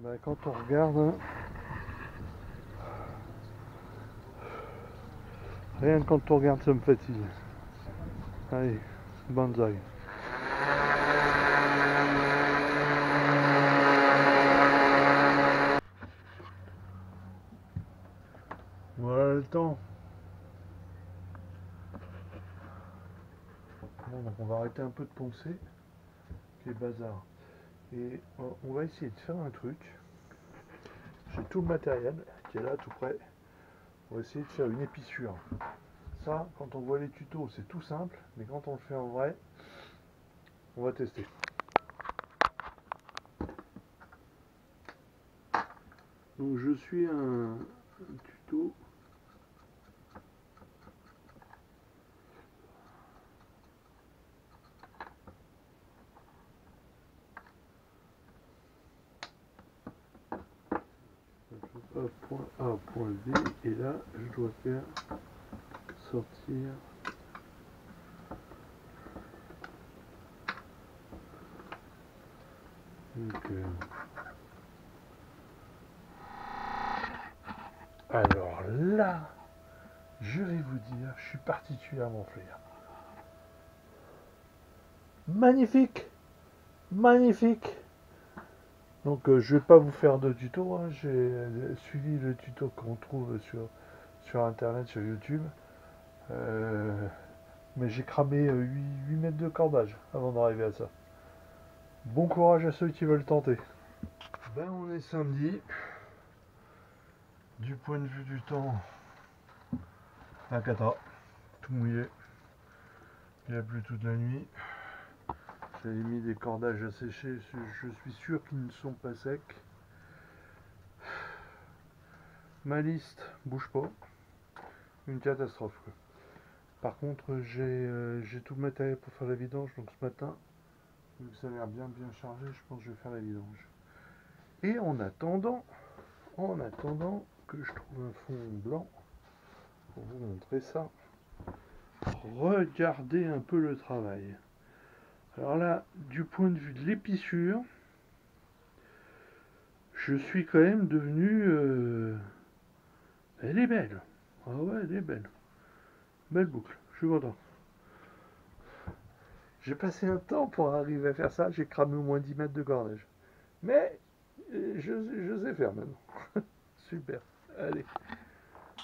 Bah, quand on regarde, hein, rien que quand on regarde, ça me fatigue. Allez, banzai. Voilà le temps. Bon, donc on va arrêter un peu de poncer, les bazar. Et on va essayer de faire un truc. J'ai tout le matériel qui est là tout près. On va essayer de faire une épissure. Ça, quand on voit les tutos, c'est tout simple, mais quand on le fait en vrai, on va tester. Donc je suis un tuto. Point A, point B, et là je dois faire sortir donc, alors là, je vais vous dire, je suis particulièrement fier. Magnifique, magnifique. Donc je vais pas vous faire de tuto, hein. J'ai suivi le tuto qu'on trouve sur internet, sur YouTube. Mais j'ai cramé 8 mètres de cordage avant d'arriver à ça. Bon courage à ceux qui veulent tenter. Ben on est samedi. Du point de vue du temps, un cata, tout mouillé. Il a plu toute la nuit. J'avais mis des cordages à sécher, je suis sûr qu'ils ne sont pas secs. Ma liste bouge pas. Une catastrophe, quoi. Par contre, j'ai tout le matériel pour faire la vidange, donc ce matin, vu que ça a l'air bien chargé, je pense que je vais faire la vidange. Et en attendant que je trouve un fond blanc, pour vous montrer ça, regardez un peu le travail. Alors là, du point de vue de l'épissure, je suis quand même devenu... elle est belle. Ah ouais, elle est belle. Belle boucle, je suis content. J'ai passé un temps pour arriver à faire ça, j'ai cramé au moins 10 mètres de cordage. Mais je sais faire maintenant. Super. Allez.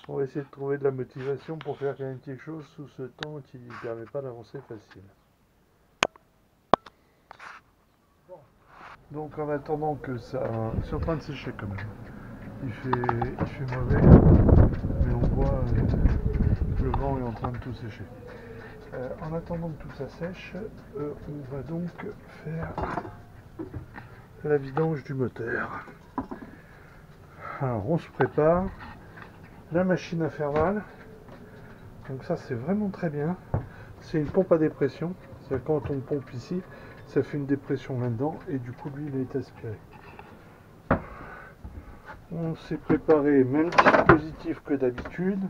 On va essayer de trouver de la motivation pour faire quand même quelque chose sous ce temps qui ne permet pas d'avancer facile. Donc en attendant que ça... C'est en train de sécher quand même. Il fait mauvais, mais on voit que le vent est en train de tout sécher. En attendant que tout ça sèche, on va donc faire la vidange du moteur. Alors on se prépare. La machine infernale. Donc ça c'est vraiment très bien. C'est une pompe à dépression. C'est-à-dire quand on pompe ici, ça fait une dépression là-dedans et du coup lui il est aspiré. On s'est préparé même dispositif que d'habitude.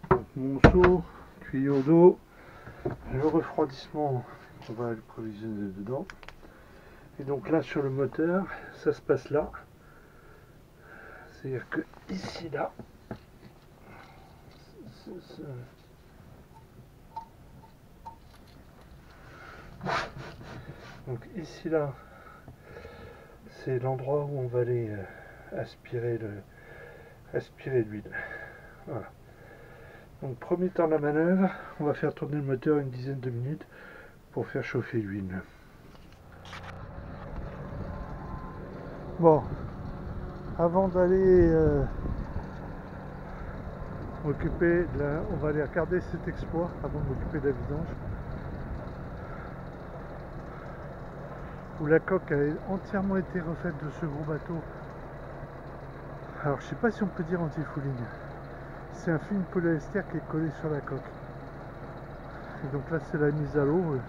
Donc mon seau, tuyau d'eau, le refroidissement, on va le provisionner dedans. Et donc là sur le moteur, ça se passe là. C'est-à-dire que ici là, donc ici là, c'est l'endroit où on va aller aspirer l'huile. Voilà. Donc premier temps de la manœuvre, on va faire tourner le moteur une dizaine de minutes pour faire chauffer l'huile. Bon, avant d'aller m'occuper de la... On va aller regarder cet exploit avant de m'occuper de la vidange. Où la coque a entièrement été refaite de ce gros bateau. Alors je sais pas si on peut dire anti-fouling. C'est un film polyester qui est collé sur la coque. Et donc là c'est la mise à l'eau,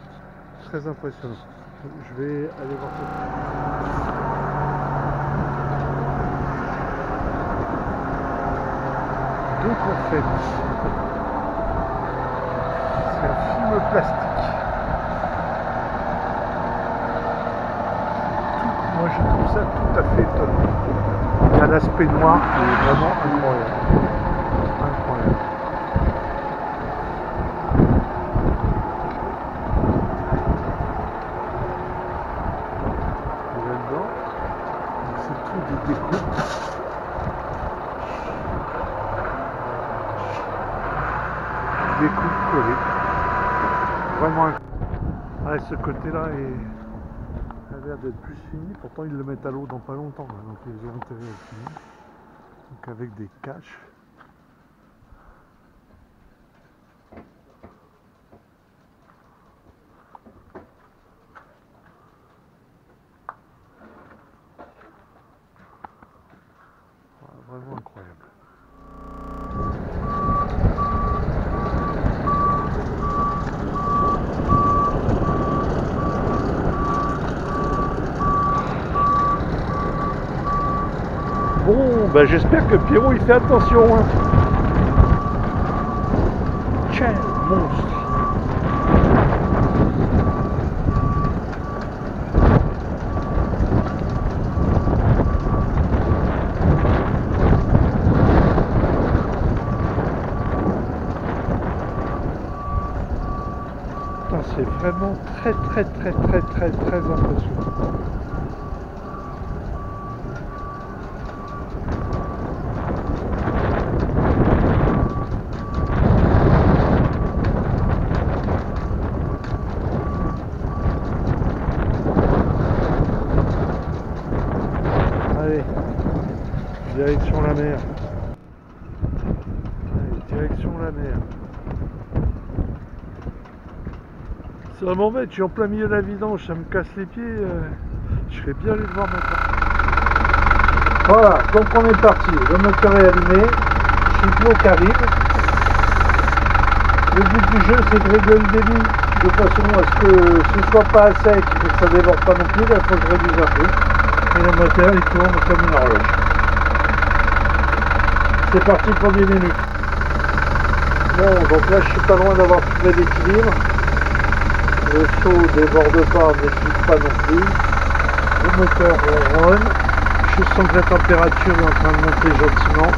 très impressionnant. Je vais aller voir ça. Donc en fait, c'est un film plastique. Moi je trouve ça tout à fait étonnant. l'aspect noir qui est vraiment incroyable. Incroyable. Et là-dedans, c'est tout des découpes. Découpes collées. Vraiment incroyable. Ah, ce côté-là a l'air d'être plus fini, pourtant ils le mettent à l'eau dans pas longtemps, là, donc ils ont intérêt à le finir. Donc avec des caches. Voilà, vraiment incroyable. Bon, ben j'espère que Pierrot il fait attention. Hein. Quel monstre! C'est vraiment très impressionnant. Allez, direction la mer. Allez, direction la mer. C'est vraiment bête, je suis en plein milieu de la vidange, ça me casse les pieds, je serais bien allé le voir maintenant. Voilà, donc on est parti, le moteur est allumé, Chiplo qui arrive. Le but du jeu c'est de régler le débit de façon à ce que ce soit pas à sec et que ça déborde pas non plus, il faut que je réduise un peu. Et le moteur il tourne comme une horloge. C'est parti pour 10 minutes. Bon, donc là je suis pas loin d'avoir trouvé l'équilibre. Le seau déborde pas, mais ne pas non plus. Le moteur ronronne. Je sens que la température est en train de monter gentiment.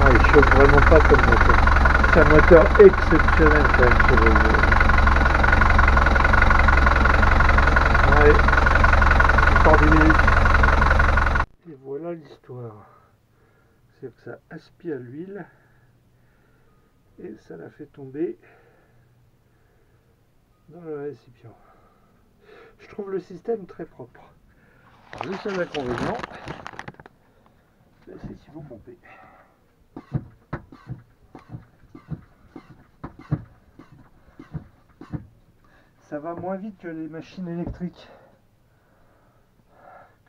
Ah, il chauffe vraiment pas comme moteur. C'est un moteur exceptionnel quand même sur le jeu. Allez, encore 10 minutes. Et voilà l'histoire. C'est que ça aspire l'huile et ça la fait tomber dans le récipient. Je trouve le système très propre. Alors, le seul inconvénient, c'est si vous pompez. Ça va moins vite que les machines électriques,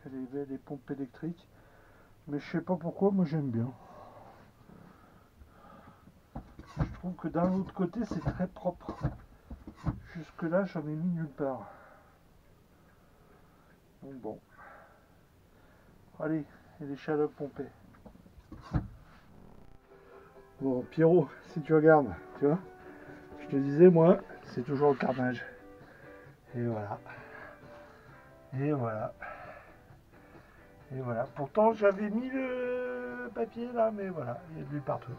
que les pompes électriques. Mais je sais pas pourquoi, moi j'aime bien. Je trouve que d'un autre côté c'est très propre. Jusque là j'en ai mis nulle part. Donc bon. Allez, et les chaleurs pompées. Bon Pierrot, si tu regardes, tu vois, je te disais moi, c'est toujours le carnage. Et voilà. Et voilà. Et voilà. Pourtant j'avais mis le papier là, mais voilà, il y a de l'huile partout.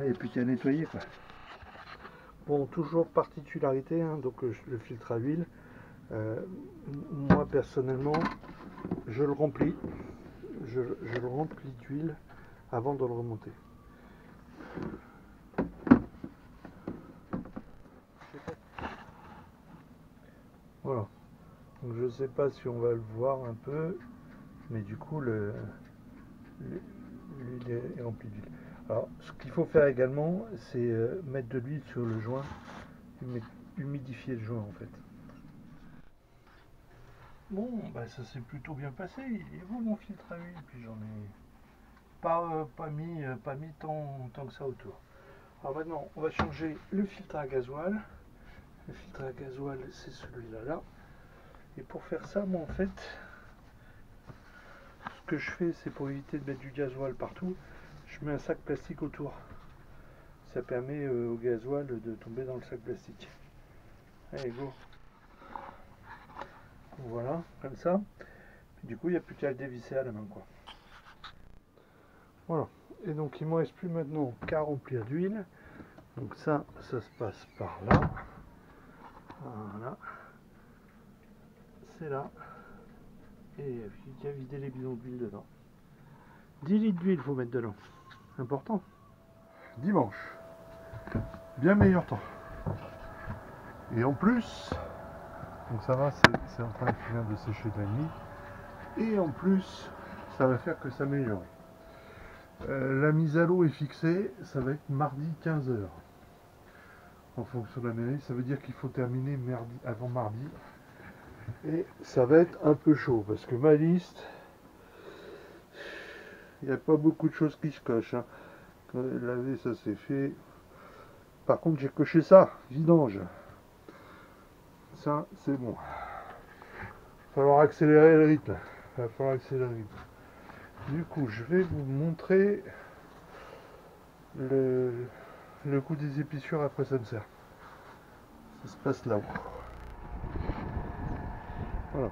Et puis qu'il y a nettoyé quoi. Bon, toujours particularité, hein, donc le filtre à huile. Moi personnellement, je le remplis. Je le remplis d'huile avant de le remonter. Voilà. Donc je sais pas si on va le voir un peu, mais du coup l'huile est remplie d'huile. Alors ce qu'il faut faire également, c'est mettre de l'huile sur le joint, humidifier le joint en fait. Bon, bah ça s'est plutôt bien passé. Il est beau mon filtre à huile, puis j'en ai pas mis tant que ça autour. Alors maintenant, on va changer le filtre à gasoil. Le filtre à gasoil, c'est celui-là là. Et pour faire ça, moi en fait, ce que je fais, c'est pour éviter de mettre du gasoil partout, je mets un sac plastique autour. Ça permet au gasoil de tomber dans le sac plastique. Allez, go! Voilà, comme ça. Du coup, il n'y a plus qu'à le dévisser à la main, quoi. Voilà. Et donc, il ne me reste plus maintenant qu'à remplir d'huile. Donc ça se passe par là. Voilà. C'est là. Et il y a vidé les bidons d'huile dedans. 10 litres d'huile, il faut mettre dedans. Important. Dimanche. Bien meilleur temps. Et en plus, donc ça va, c'est en train de finir de sécher de la nuit. Et en plus, ça va faire que s'améliorer. La mise à l'eau est fixée, ça va être mardi 15h. En fonction de la mairie, ça veut dire qu'il faut terminer avant mardi. Et ça va être un peu chaud, parce que ma liste, il n'y a pas beaucoup de choses qui se cochent. Hein. Laver, ça c'est fait. Par contre, j'ai coché ça, vidange. Ça, c'est bon. Il va falloir accélérer le rythme. Du coup, je vais vous montrer le coup des épissures après ça me sert. Ça se passe là-haut. Voilà.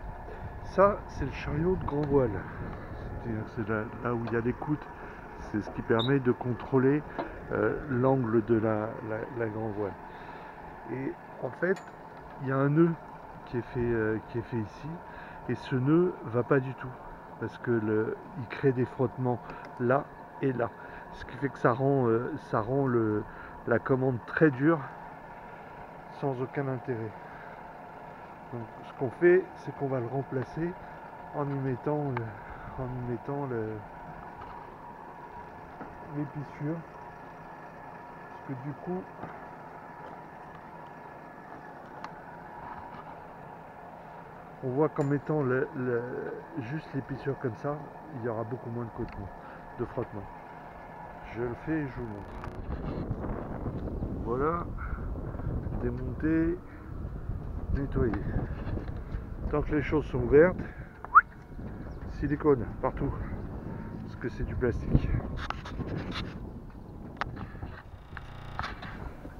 Ça, c'est le chariot de grand voile. C'est-à-dire c'est là où il y a l'écoute. C'est ce qui permet de contrôler l'angle de la grand voile. Et en fait, il y a un nœud qui est fait ici. Et ce nœud va pas du tout. Parce que il crée des frottements là et là. Ce qui fait que ça rend la commande très dure sans aucun intérêt. Donc ce qu'on fait, c'est qu'on va le remplacer en y mettant l'épissure. Parce que du coup, on voit qu'en mettant juste l'épissure comme ça, il y aura beaucoup moins de frottement. Je le fais et je vous montre. Voilà, démonter, nettoyer. Tant que les choses sont ouvertes, silicone partout, parce que c'est du plastique.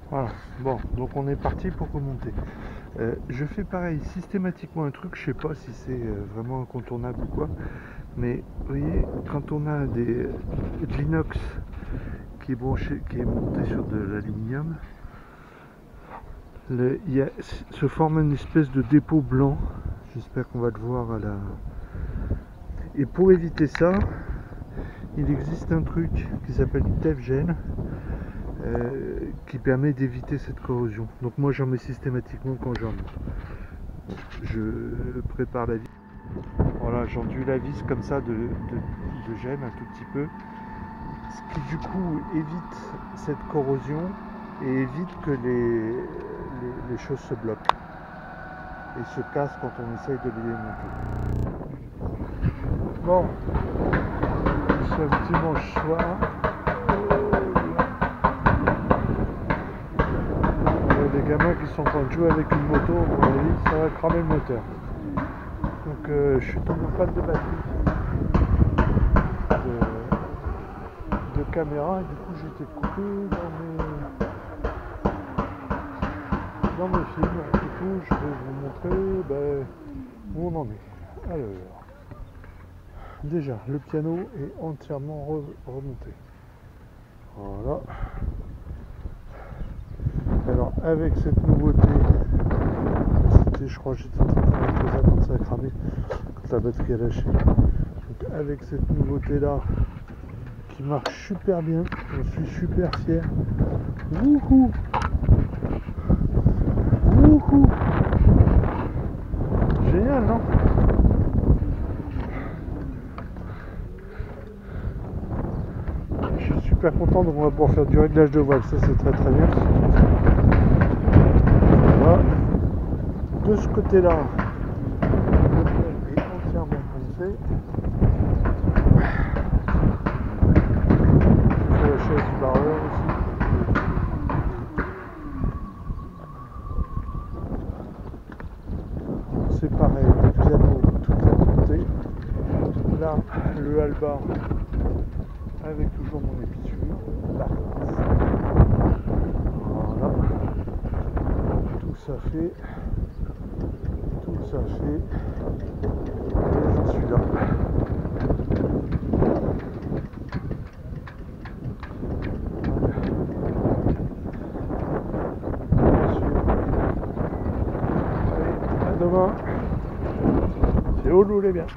Voilà, bon, donc on est parti pour remonter. Je fais pareil, systématiquement un truc, je sais pas si c'est vraiment incontournable ou quoi, mais vous voyez, quand on a de l'inox qui est branché, qui est monté sur de l'aluminium, se forme une espèce de dépôt blanc. J'espère qu'on va le voir à la... Et pour éviter ça, il existe un truc qui s'appelle du Tefgel qui permet d'éviter cette corrosion. Donc moi j'en mets systématiquement quand j'en mets. Je prépare la vis. Voilà, j'enduis la vis comme ça de gel un tout petit peu. Ce qui du coup évite cette corrosion et évite que les choses se bloquent et se cassent quand on essaye de les démonter. Bon, c'est un dimanche soir. Il y a des gamins qui sont en train de jouer avec une moto, à mon avis, ça va cramer le moteur. Donc je suis tombé en panne de batterie de caméra et du coup j'ai été coupé dans mes films. Du coup je vais vous montrer où on en est. Alors, déjà le piano est entièrement remonté. Voilà. Alors avec cette nouveauté, je crois que j'étais en train de faire ça quand ça a cramé, quand la batterie a lâché. Donc avec cette nouveauté là qui marche super bien, je suis super fier. Wouhou! Wouhou! Génial, non? Je suis super content, donc on va pouvoir faire du réglage de voile, ça c'est très très bien. Voilà. De ce côté-là, le pont est entièrement foncé. Je fais la chaise du barreur aussi. C'est pareil, le piano tout est monté. Là, le halbar avec toujours mon épissure. Là. Voilà. Tout ça ça fait. Et j'en suis là. Allez, à demain. C'est au loup les biens.